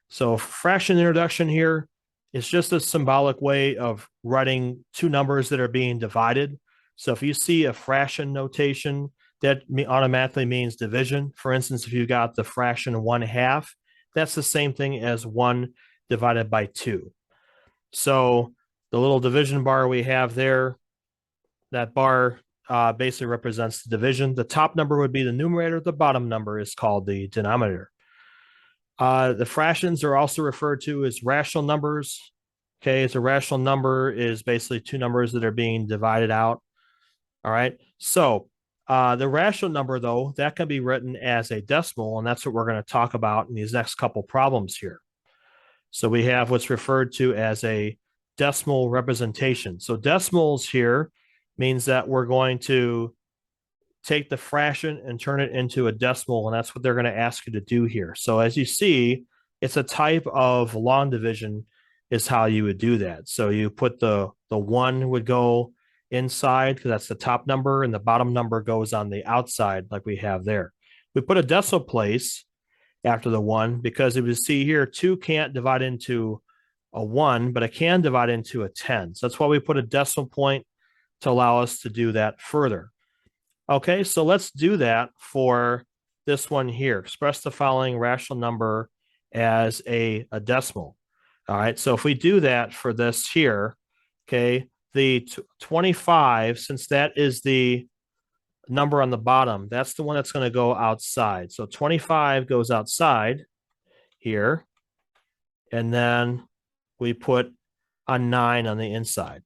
So fraction introduction here is just a symbolic way of writing two numbers that are being divided. So if you see a fraction notation, that automatically means division. For instance, if you got the fraction 1/2, that's the same thing as 1 divided by 2. So the little division bar we have there, that bar basically represents the division. The top number would be the numerator. The bottom number is called the denominator. The fractions are also referred to as rational numbers. Okay, so a rational number is basically two numbers that are being divided out. All right, so the rational number, though, that can be written as a decimal, and that's what we're going to talk about in these next couple problems here. So we have what's referred to as a decimal representation. So decimals here means that we're going to take the fraction and turn it into a decimal, and that's what they're going to ask you to do here. So as you see, it's a type of long division is how you would do that. So you put the 1 would go inside because that's the top number, and the bottom number goes on the outside like we have there. We put a decimal place after the 1 because if you see here, 2 can't divide into a 1, but it can divide into a 10. So that's why we put a decimal point to allow us to do that further. Okay, so let's do that for this one here. Express the following rational number as a decimal. All right, so if we do that for this here, okay, the 25, since that is the number on the bottom, that's the one that's going to go outside. So 25 goes outside here, and then we put a 9 on the inside.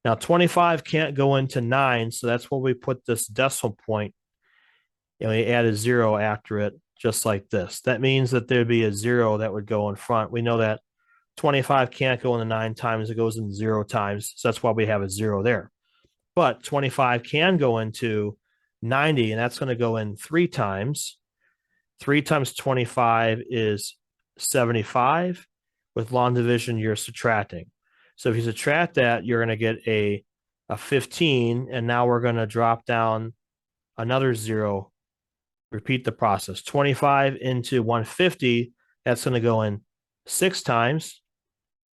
Now, 25 can't go into 9, so that's where we put this decimal point, and we add a 0 after it, just like this. That means that there'd be a 0 that would go in front. We know that 25 can't go into 9 times, it goes in 0 times, so that's why we have a 0 there. But 25 can go into 90, and that's going to go in 3 times. 3 times 25 is 75. With long division, you're subtracting. So if you subtract that, you're going to get a 15, and now we're going to drop down another 0. Repeat the process. 25 into 150, that's going to go in 6 times.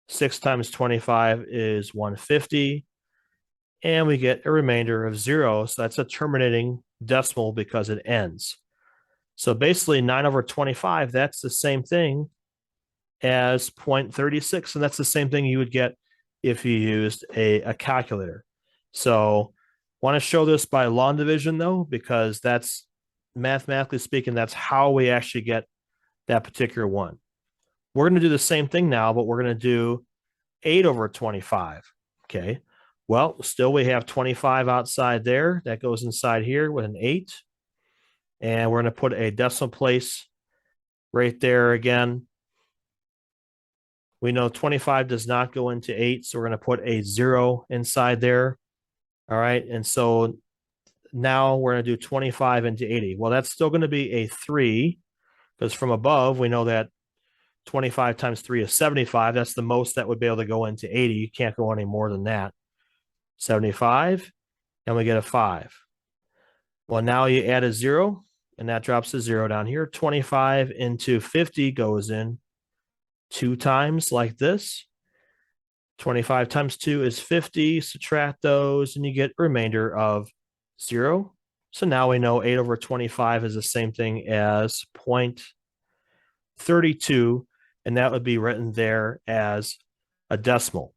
6 times 25 is 150, and we get a remainder of 0. So that's a terminating decimal because it ends. So basically 9 over 25, that's the same thing as 0.36, and that's the same thing you would get if you used a calculator. So want to show this by long division, though, because that's, mathematically speaking, that's how we actually get that particular one. We're going to do the same thing now, but we're going to do 8 over 25. Okay. Well, still we have 25 outside there. That goes inside here with an 8. And we're going to put a decimal place right there again. We know 25 does not go into 8, so we're going to put a 0 inside there. All right. And so now we're going to do 25 into 80. Well, that's still going to be a 3 because from above, we know that 25 times 3 is 75. That's the most that would be able to go into 80. You can't go any more than that. 75, and we get a 5. Well, now you add a 0, and that drops a 0 down here. 25 into 50 goes in 2 times like this. 25 times 2 is 50. Subtract those, and you get a remainder of 0. So now we know 8 over 25 is the same thing as 0.32, and that would be written there as a decimal.